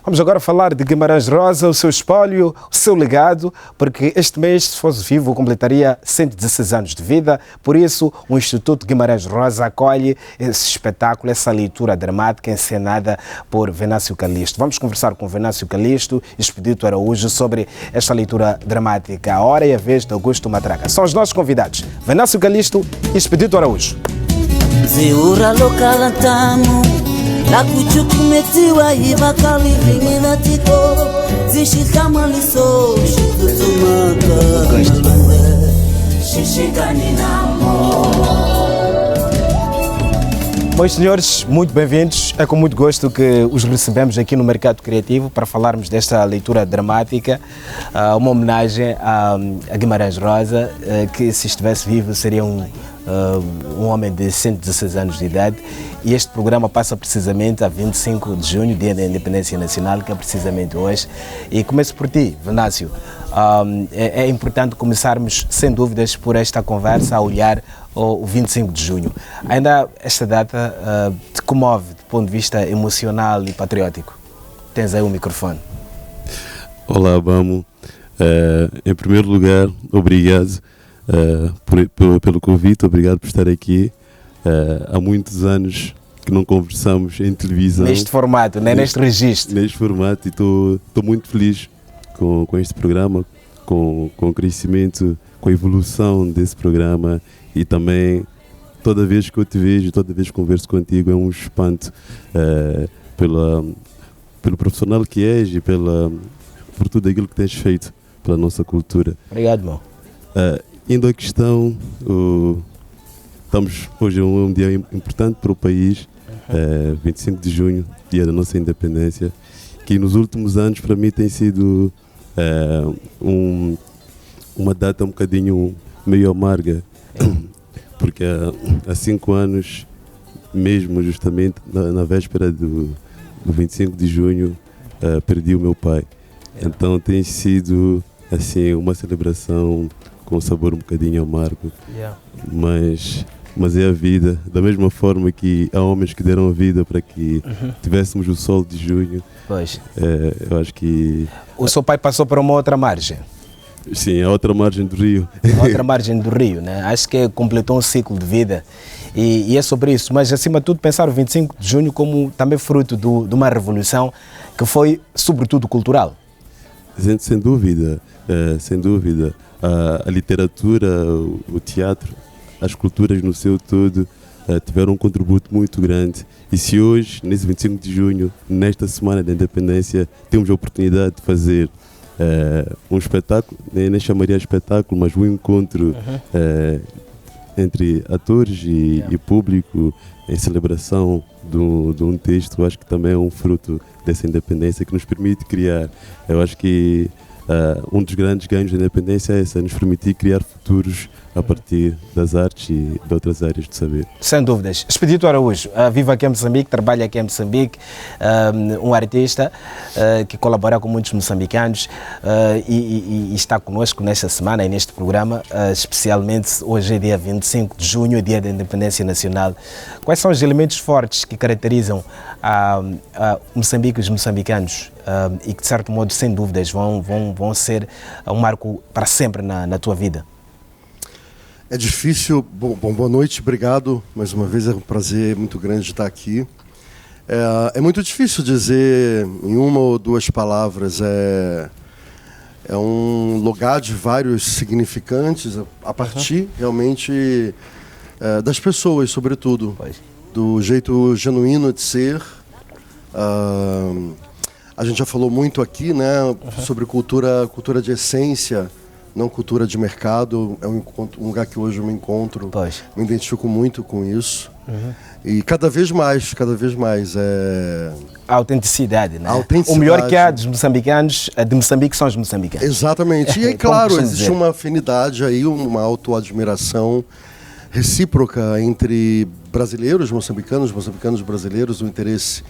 Vamos agora falar de Guimarães Rosa, o seu espólio, o seu legado, porque este mês, se fosse vivo, completaria 116 anos de vida. Por isso, o Instituto Guimarães Rosa acolhe esse espetáculo, essa leitura dramática encenada por Venâncio Calixto. Vamos conversar com Venâncio Calixto e Expedito Araújo sobre esta leitura dramática. A hora e a vez de Augusto Matraca. São os nossos convidados, Venâncio Calixto e Expedito Araújo. La kuchukumetiwa ibakali vingina tiko zishikama liso shitutumaka shishikani namo. Meus senhores, muito bem-vindos. É com muito gosto que os recebemos aqui no Mercado Criativo para falarmos desta leitura dramática, uma homenagem a Guimarães Rosa, que se estivesse vivo seria um homem de 116 anos de idade, e este programa passa precisamente a 25 de junho, Dia da Independência Nacional, que é precisamente hoje. E começo por ti, Venâncio. É importante começarmos, sem dúvidas, por esta conversa, a olhar o 25 de junho. Ainda esta data te comove do ponto de vista emocional e patriótico? Tens aí o microfone. Olá, Bamo. Em primeiro lugar, obrigado pelo convite, obrigado por estar aqui. Há muitos anos que não conversamos em televisão. Neste formato, né? Neste registro. Neste formato, e estou muito feliz com este programa, com o crescimento, com a evolução desse programa, e também toda vez que eu te vejo, toda vez que converso contigo, é um espanto pelo profissional que és e por tudo aquilo que tens feito pela nossa cultura. Obrigado, irmão. Indo à questão, hoje é um dia importante para o país, 25 de junho, dia da nossa independência, que nos últimos anos para mim tem sido uma data um bocadinho meio amarga, porque há 5 anos, mesmo justamente na véspera do 25 de junho, perdi o meu pai. Então tem sido assim uma celebração com um sabor um bocadinho amargo, mas é a vida. Da mesma forma que há homens que deram a vida para que tivéssemos o sol de junho. Pois. Eu acho que... O seu pai passou para uma outra margem. Sim, a outra margem do rio. A outra margem do rio, né? Acho que completou um ciclo de vida e é sobre isso. Mas, acima de tudo, pensar o 25 de junho como também fruto de uma revolução que foi, sobretudo, cultural. Sem dúvida, sem dúvida. A literatura, o teatro, as culturas no seu todo tiveram um contributo muito grande. E se hoje, nesse 25 de junho, nesta Semana da Independência, temos a oportunidade de fazer um espetáculo, nem chamaria espetáculo, mas um encontro entre atores e público em celebração de um texto, eu acho que também é um fruto dessa independência que nos permite criar. Eu acho que um dos grandes ganhos da independência é esse, é nos permitir criar futuros a partir das artes e de outras áreas de saber. Sem dúvidas. Expedito Araújo, vive aqui em Moçambique, trabalha aqui em Moçambique, um artista que colabora com muitos moçambicanos e está conosco nesta semana e neste programa, especialmente hoje é dia 25 de junho, dia da Independência Nacional. Quais são os elementos fortes que caracterizam Moçambique e os moçambicanos e que, de certo modo, sem dúvidas, vão ser um marco para sempre na tua vida? É difícil. Boa noite, obrigado. Mais uma vez é um prazer muito grande estar aqui. É muito difícil dizer em uma ou duas palavras. É um lugar de vários significantes a partir realmente das pessoas, sobretudo. Do jeito genuíno de ser. A gente já falou muito aqui, né, sobre cultura de essência, não cultura de mercado. É um lugar que hoje eu me encontro, me identifico muito com isso. E cada vez mais a autenticidade, né? O melhor que há dos moçambicanos, de Moçambique, são os moçambicanos. Exatamente. E aí, claro, existe uma afinidade aí, uma autoadmiração recíproca entre brasileiros, moçambicanos brasileiros, o interesse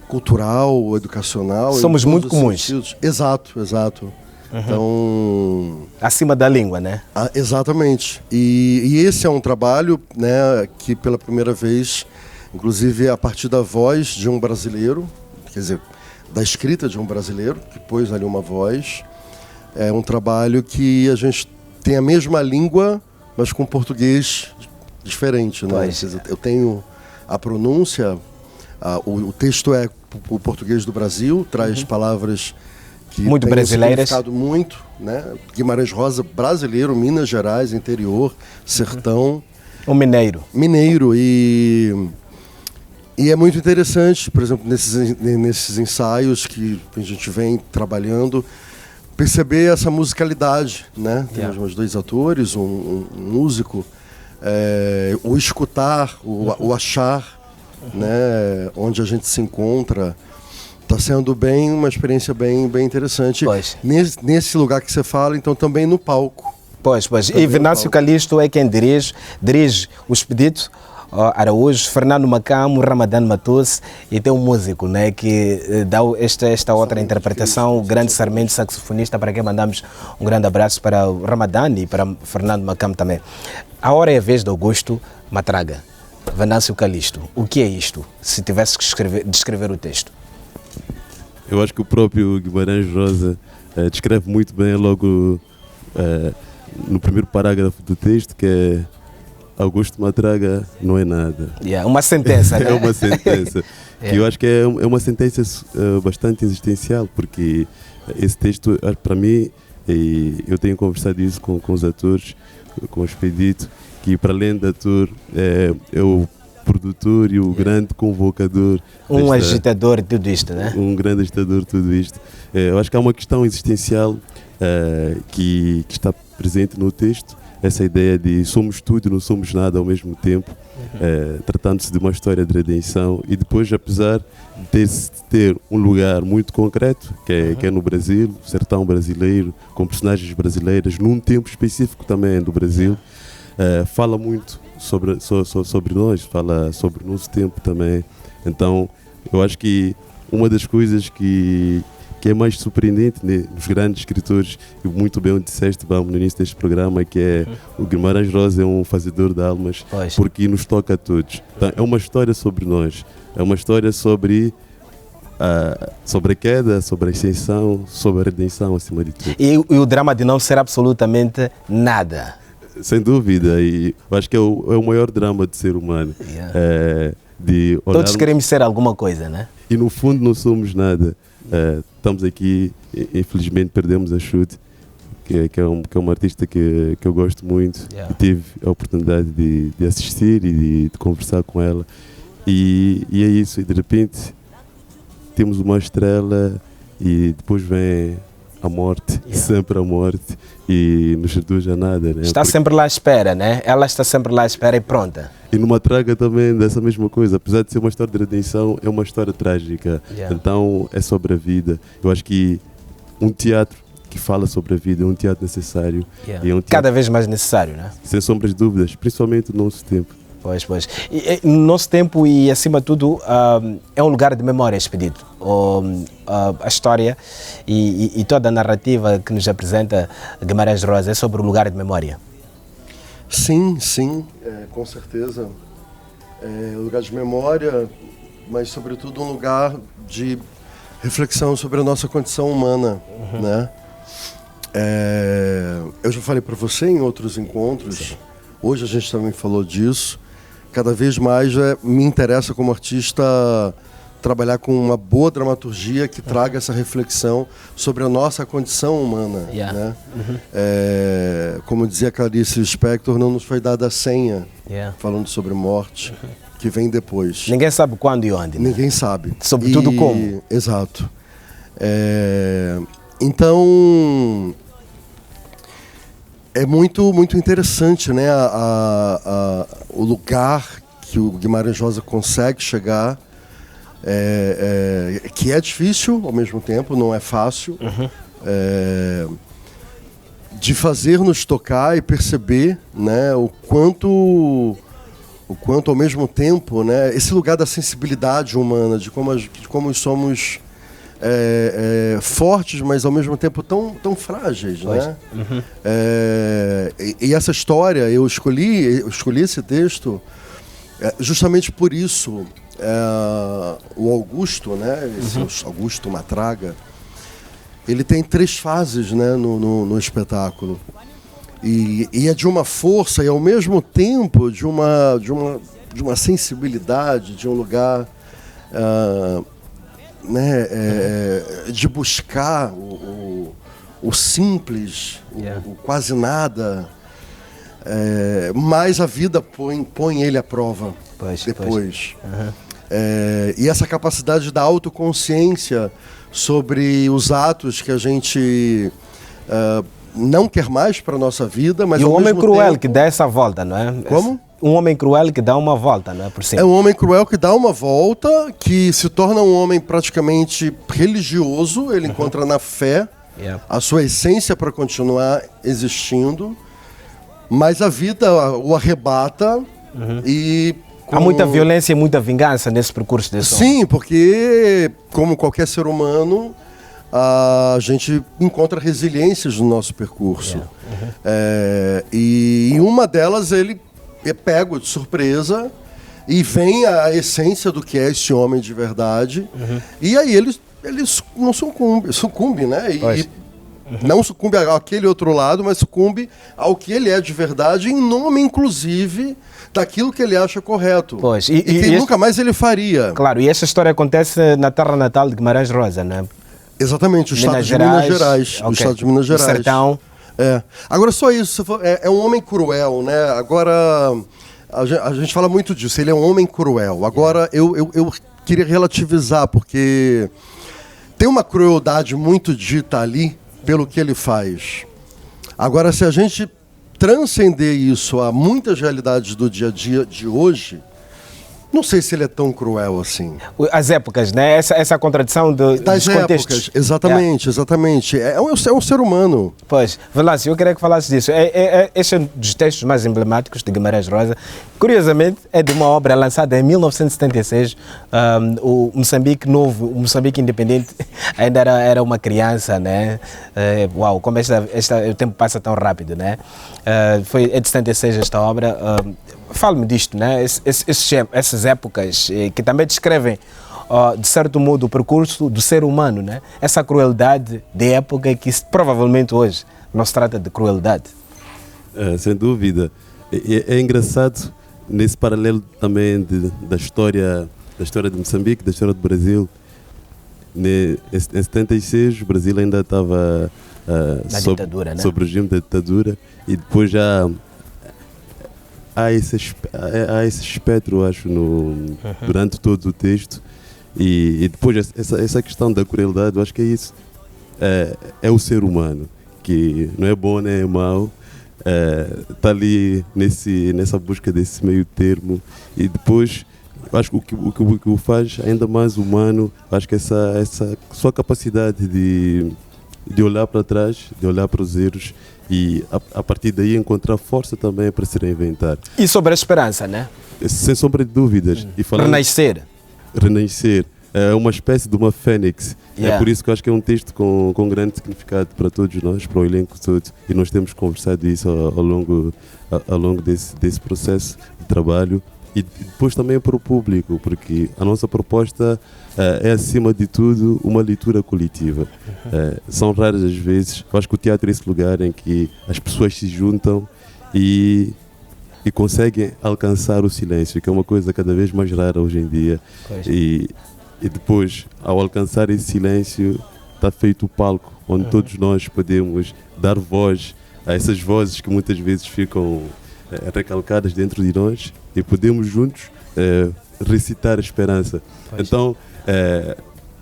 cultural, educacional. Somos muito comuns. Sentidos. Exato. Então, acima da língua, né? Exatamente. E esse é um trabalho, né, que pela primeira vez, inclusive a partir da voz de um brasileiro, quer dizer, da escrita de um brasileiro, que pôs ali uma voz. É um trabalho que a gente tem a mesma língua, mas com português diferente, né? Eu tenho a pronúncia, o texto é o português do Brasil, traz palavras que muito têm brasileiras. Muito, né? Guimarães Rosa, brasileiro, Minas Gerais, interior, sertão. Um mineiro. Mineiro, e é muito interessante, por exemplo, nesses ensaios que a gente vem trabalhando, perceber essa musicalidade, né? Temos mais 2 atores, um músico, o escutar, o achar, né? Onde a gente se encontra. Está sendo uma experiência bem interessante. Nesse lugar que você fala, então também no palco. Pois. E Venâncio Calixto é quem dirige o Expedito Araújo, Fernando Macamo, Ramadã Matos, e tem um músico, né, que dá esta outra interpretação, o grande Sarmento, saxofonista, para quem mandamos um grande abraço, para o Ramadã e para Fernando Macamo também. A hora é a vez de Augusto Matraga. Venâncio Calixto, o que é isto, se tivesse que descrever o texto? Eu acho que o próprio Guimarães Rosa descreve muito bem logo no primeiro parágrafo do texto, que é Augusto Matraga não é nada. Uma sentença, né? É uma sentença. Que eu acho que é uma sentença bastante existencial, porque esse texto, para mim, e eu tenho conversado isso com os atores, com o Expedito, que para além de ator é o produtor e o grande convocador. Um agitador de tudo isto, né? Um grande agitador de tudo isto. Eu acho que há uma questão existencial que está presente no texto, essa ideia de somos tudo e não somos nada ao mesmo tempo, tratando-se de uma história de redenção, e depois, apesar de ter um lugar muito concreto, que é no Brasil, o sertão brasileiro, com personagens brasileiras, num tempo específico também do Brasil, fala muito sobre nós, fala sobre o nosso tempo também. Então, eu acho que uma das coisas que é mais surpreendente, né, nos grandes escritores, e muito bem o disseste, vamos, no início deste programa, que é o Guimarães Rosa é um fazedor de almas, porque nos toca a todos. Então, é uma história sobre nós, é uma história sobre a queda, sobre a ascensão, sobre a redenção, acima de tudo. E o drama de não ser absolutamente nada. Sem dúvida, e eu acho que é o maior drama do ser humano. Todos queremos ser alguma coisa, né? E no fundo não somos nada. Estamos aqui, infelizmente perdemos a Chute, que é uma artista que eu gosto muito, e tive a oportunidade de assistir e de conversar com ela, e é isso, e de repente temos uma estrela e depois vem a morte, sempre a morte, e nos reduz a nada, né? Está sempre lá à espera, né? Ela está sempre lá à espera e pronta. E numa traga também dessa mesma coisa, apesar de ser uma história de redenção, é uma história trágica, então é sobre a vida. Eu acho que um teatro que fala sobre a vida é um teatro necessário. E é um teatro cada vez mais necessário, né? Sem sombras de dúvidas, principalmente no nosso tempo. Pois. E no nosso tempo e, acima de tudo, é um lugar de memória, Expedito. A história e toda a narrativa que nos apresenta Guimarães Rosa é sobre o lugar de memória. Sim, com certeza. Um lugar de memória, mas, sobretudo, um lugar de reflexão sobre a nossa condição humana, né? Eu já falei para você em outros encontros, hoje a gente também falou disso. Cada vez mais me interessa como artista trabalhar com uma boa dramaturgia que traga essa reflexão sobre a nossa condição humana. Né? Como dizia Clarice Lispector, não nos foi dada a senha, falando sobre morte, que vem depois. Ninguém sabe quando e onde. Né? Ninguém sabe. Sobretudo como. Exato. Então, é muito interessante, né, o lugar que o Guimarães Rosa consegue chegar, que é difícil ao mesmo tempo, não é fácil, de fazer-nos tocar e perceber, né, o quanto ao mesmo tempo, né, esse lugar da sensibilidade humana, de como somos fortes, mas ao mesmo tempo tão frágeis, né? E essa história, eu escolhi esse texto justamente por isso, o Augusto, né? Esse Augusto Matraga, ele tem 3 fases, né, no espetáculo. E é de uma força e ao mesmo tempo de uma sensibilidade, de um lugar de buscar o simples, o quase nada, mas a vida põe ele à prova depois. E essa capacidade da autoconsciência sobre os atos que a gente não quer mais para a nossa vida, mas e o homem cruel tempo... que dá essa volta, não é? Como? Um homem cruel que dá uma volta, não é? Por cima. É um homem cruel que dá uma volta, que se torna um homem praticamente religioso, ele encontra na fé a sua essência para continuar existindo, mas a vida o arrebata e... Há muita violência e muita vingança nesse percurso desse homem. Sim, porque, como qualquer ser humano, a gente encontra resiliências no nosso percurso. E uma delas ele é pego de surpresa e vem a essência do que é esse homem de verdade. E aí ele não sucumbe, né? Não sucumbe àquele outro lado, mas sucumbe ao que ele é de verdade, em nome, inclusive, daquilo que ele acha correto. Pois, e que nunca mais ele faria. Claro, e essa história acontece na terra natal de Guimarães Rosa, né? Exatamente, o estado de Minas Gerais. O estado de Minas Gerais. O sertão. Agora, só isso, é um homem cruel, né? Agora, a gente fala muito disso, ele é um homem cruel. Agora, eu queria relativizar, porque tem uma crueldade muito dita ali pelo que ele faz. Agora, se a gente transcender isso a muitas realidades do dia a dia de hoje, não sei se ele é tão cruel assim. As épocas, né? Essa contradição dos contextos. Épocas, exatamente. É um ser humano. Pois, Venâncio, eu queria que falasse disso. Este é um dos textos mais emblemáticos de Guimarães Rosa. Curiosamente, é de uma obra lançada em 1976. O Moçambique novo, o Moçambique independente, ainda era uma criança, né? Uau, como o tempo passa tão rápido, né? É de 76 esta obra. Fale-me disto, né? Essas épocas que também descrevem, de certo modo, o percurso do ser humano, né? Essa crueldade de época que provavelmente hoje não se trata de crueldade. Sem dúvida. É engraçado nesse paralelo também da história de Moçambique, da história do Brasil. Em 76 o Brasil ainda estava sob o regime da ditadura e depois já há esse espectro, acho, durante todo o texto. E depois essa questão da crueldade, eu acho que é isso. É o ser humano, que não é bom nem é mau, está ali nessa busca desse meio termo. E depois, eu acho que o que o faz ainda mais humano, acho que essa sua capacidade de olhar para trás, de olhar para os erros, e a partir daí encontrar força também para se reinventar. E sobre a esperança, né? Sem sombra de dúvidas. E renascer. É uma espécie de uma fênix. É por isso que eu acho que é um texto com grande significado para todos nós, para o elenco todo. E nós temos conversado isso ao longo desse processo de trabalho. E depois também para o público, porque a nossa proposta é, acima de tudo, uma leitura coletiva. São raras as vezes, eu acho que o teatro é esse lugar em que as pessoas se juntam e conseguem alcançar o silêncio, que é uma coisa cada vez mais rara hoje em dia. E depois, ao alcançar esse silêncio, está feito o palco, onde todos nós podemos dar voz a essas vozes que muitas vezes ficam recalcadas dentro de nós, e podemos juntos recitar a esperança. Então,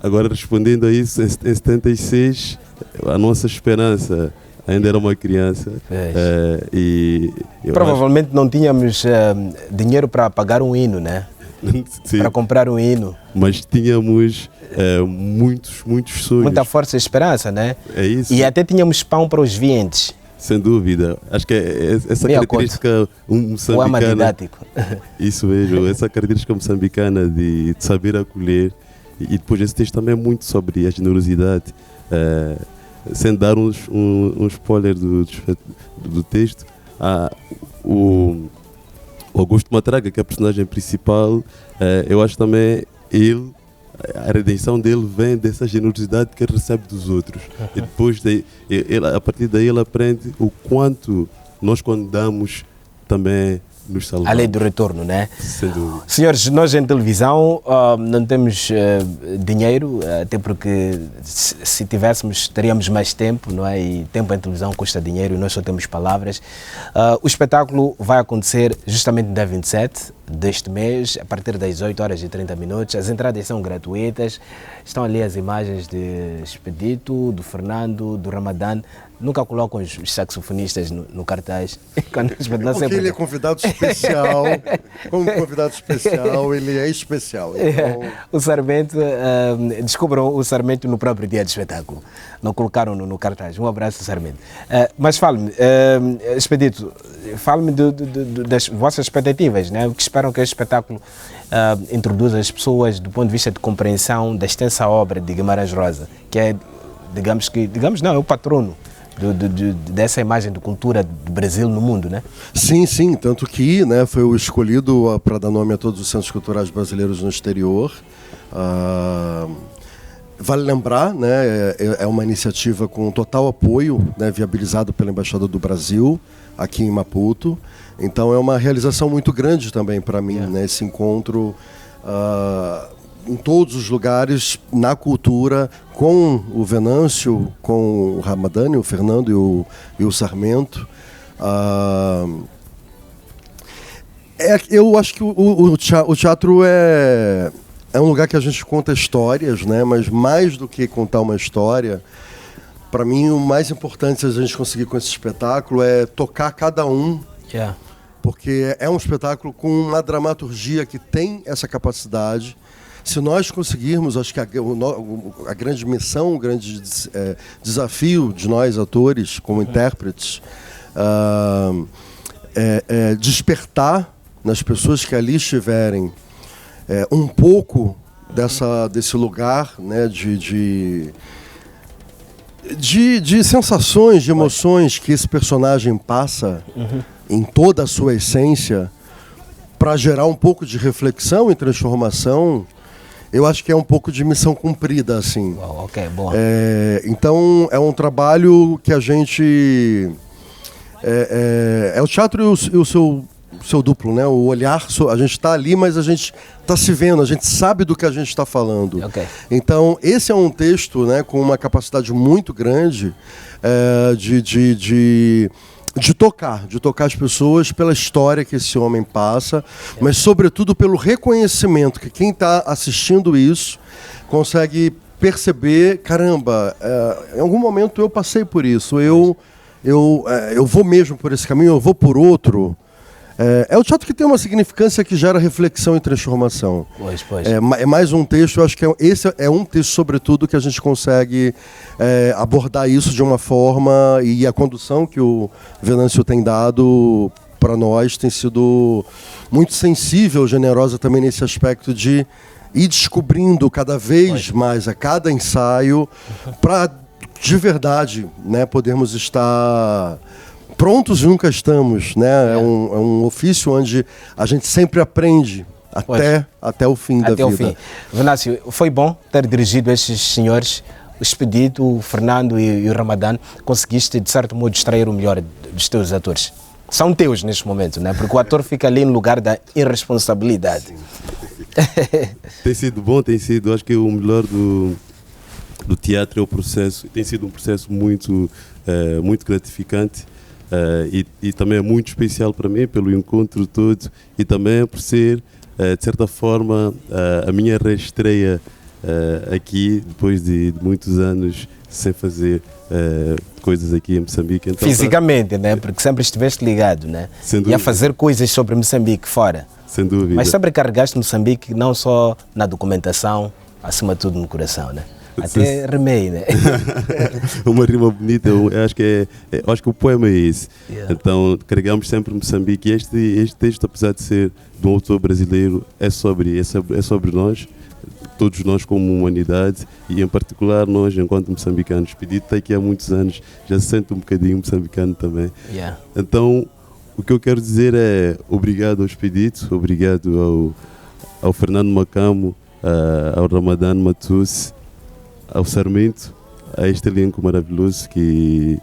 agora respondendo a isso, em 76, a nossa esperança ainda era uma criança. E provavelmente não tínhamos dinheiro para pagar um hino, né? Sim. Para comprar um hino. Mas tínhamos muitos sonhos. Muita força e esperança, né? É isso. E até tínhamos pão para os vientos. Sem dúvida. Acho que essa característica moçambicana... O didático. Isso mesmo. Essa característica moçambicana de saber acolher. E depois esse texto também é muito sobre a generosidade. Sem dar um spoiler do texto, o o Augusto Matraga, que é a personagem principal, eu acho também a redenção dele vem dessa generosidade que ele recebe dos outros. E depois, a partir daí, ele aprende o quanto nós, quando damos, também nos salvamos. A lei do retorno, né? Sem dúvida. Senhores, nós em televisão não temos dinheiro, até porque se tivéssemos teríamos mais tempo, não é? E tempo em televisão custa dinheiro e nós só temos palavras. O espetáculo vai acontecer justamente no dia 27 deste mês, a partir das 8h30. As entradas são gratuitas. Estão ali as imagens de Expedito, do Fernando, do Ramadã. Nunca colocam os saxofonistas no cartaz. Porque ele é convidado especial. Como convidado especial, ele é especial. Então... O Sarmento, descobram o Sarmento no próprio dia do espetáculo. Não colocaram no cartaz. Um abraço, Sarmento. Mas fale-me, Expedito, fale-me das vossas expectativas, né? O que esperam que este espetáculo introduza as pessoas do ponto de vista de compreensão da extensa obra de Guimarães Rosa, que é, é o patrono dessa imagem de cultura do Brasil no mundo, né? Sim, tanto que, né, foi o escolhido para dar nome a todos os centros culturais brasileiros no exterior. Vale lembrar, né, é uma iniciativa com total apoio, né, viabilizado pela Embaixada do Brasil aqui em Maputo. Então é uma realização muito grande também para mim, né, esse encontro em todos os lugares, na cultura, com o Venâncio, com o Ramadã, o Fernando e o Sarmento. Eu acho que o teatro é um lugar que a gente conta histórias, né? Mas mais do que contar uma história, para mim o mais importante a gente conseguir com esse espetáculo é tocar cada um. Porque é um espetáculo com uma dramaturgia que tem essa capacidade. Se nós conseguirmos, acho que a grande missão, o grande desafio de nós, atores, como intérpretes, é despertar nas pessoas que ali estiverem um pouco desse lugar, né, de sensações, de emoções que esse personagem passa em toda a sua essência, para gerar um pouco de reflexão e transformação. Eu acho que é um pouco de missão cumprida, assim. Ok, boa. Então, é um trabalho que a gente... É o teatro e o seu duplo, né? O olhar, a gente está ali, mas a gente está se vendo, a gente sabe do que a gente está falando. Okay. Então, esse é um texto, né, com uma capacidade muito grande de tocar as pessoas pela história que esse homem passa, mas sobretudo pelo reconhecimento que quem está assistindo isso consegue perceber, caramba, em algum momento eu passei por isso, eu vou mesmo por esse caminho, eu vou por outro. É o teatro que tem uma significância que gera reflexão e transformação. Pois. É mais um texto, eu acho que esse é um texto, sobretudo, que a gente consegue abordar isso de uma forma, e a condução que o Venâncio tem dado para nós tem sido muito sensível, generosa também nesse aspecto de ir descobrindo cada vez mais a cada ensaio para, de verdade, né, podermos estar... Prontos nunca estamos, né? É um ofício onde a gente sempre aprende até o fim da vida. Fim. Venâncio, foi bom ter dirigido estes senhores, o Expedito, o Fernando e o Ramadã. Conseguiste, de certo modo, extrair o melhor dos teus atores. São teus neste momento, né? Porque o ator fica ali no lugar da irresponsabilidade. Tem sido bom, tem sido. Acho que o melhor do teatro é o processo. Tem sido um processo muito gratificante. E também é muito especial para mim pelo encontro todo e também por ser, de certa forma, a minha reestreia aqui, depois de muitos anos sem fazer coisas aqui em Moçambique. Então, fisicamente, né? Porque sempre estiveste ligado, né? E a fazer coisas sobre Moçambique fora. Sem dúvida. Mas sempre carregaste Moçambique não só na documentação, acima de tudo no coração, né? Até rimei, né? Uma rima bonita, eu acho que o poema é esse. Então, carregamos sempre Moçambique. Este texto, apesar de ser de um autor brasileiro, é sobre nós, todos nós como humanidade, e em particular nós, enquanto moçambicanos. Expedito está aqui há muitos anos, já se sente um bocadinho moçambicano também. Então, o que eu quero dizer é obrigado ao Expedito, obrigado ao Fernando Macamo, ao Ramadan Matus, ao Sarmento, a este elenco maravilhoso que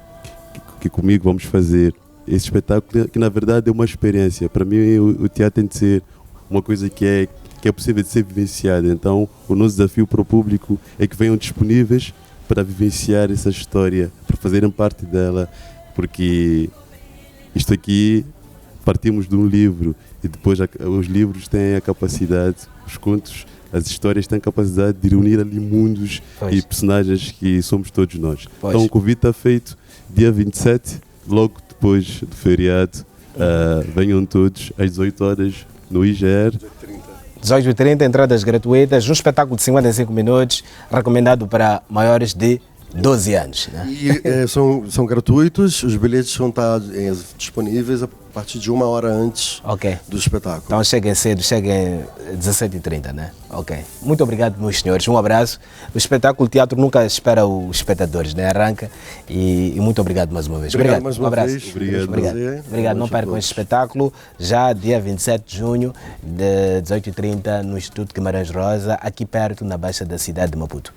comigo vamos fazer esse espetáculo, que na verdade é uma experiência. Para mim o teatro tem de ser uma coisa que é possível de ser vivenciada. Então o nosso desafio para o público é que venham disponíveis para vivenciar essa história, para fazerem parte dela, porque isto aqui partimos de um livro e depois os livros têm a capacidade, os contos, as histórias têm a capacidade de reunir ali mundos e personagens que somos todos nós. Então o convite está feito dia 27, logo depois do feriado. Venham todos às 18 horas no IGR. 18h30, entradas gratuitas, um espetáculo de 55 minutos, recomendado para maiores de 12 anos. Né? E são gratuitos, os bilhetes vão estar disponíveis a partir de 1 hora antes do espetáculo. Então cheguem cedo, cheguem 17h30, né? Ok. Muito obrigado, meus senhores. Um abraço. O espetáculo, o teatro nunca espera os espectadores, né? Arranca. E muito obrigado mais uma vez. Obrigado mais um abraço. Obrigado. Não percam este espetáculo, já dia 27 de junho, de 18h30, no Instituto Guimarães Rosa, aqui perto, na Baixa da cidade de Maputo.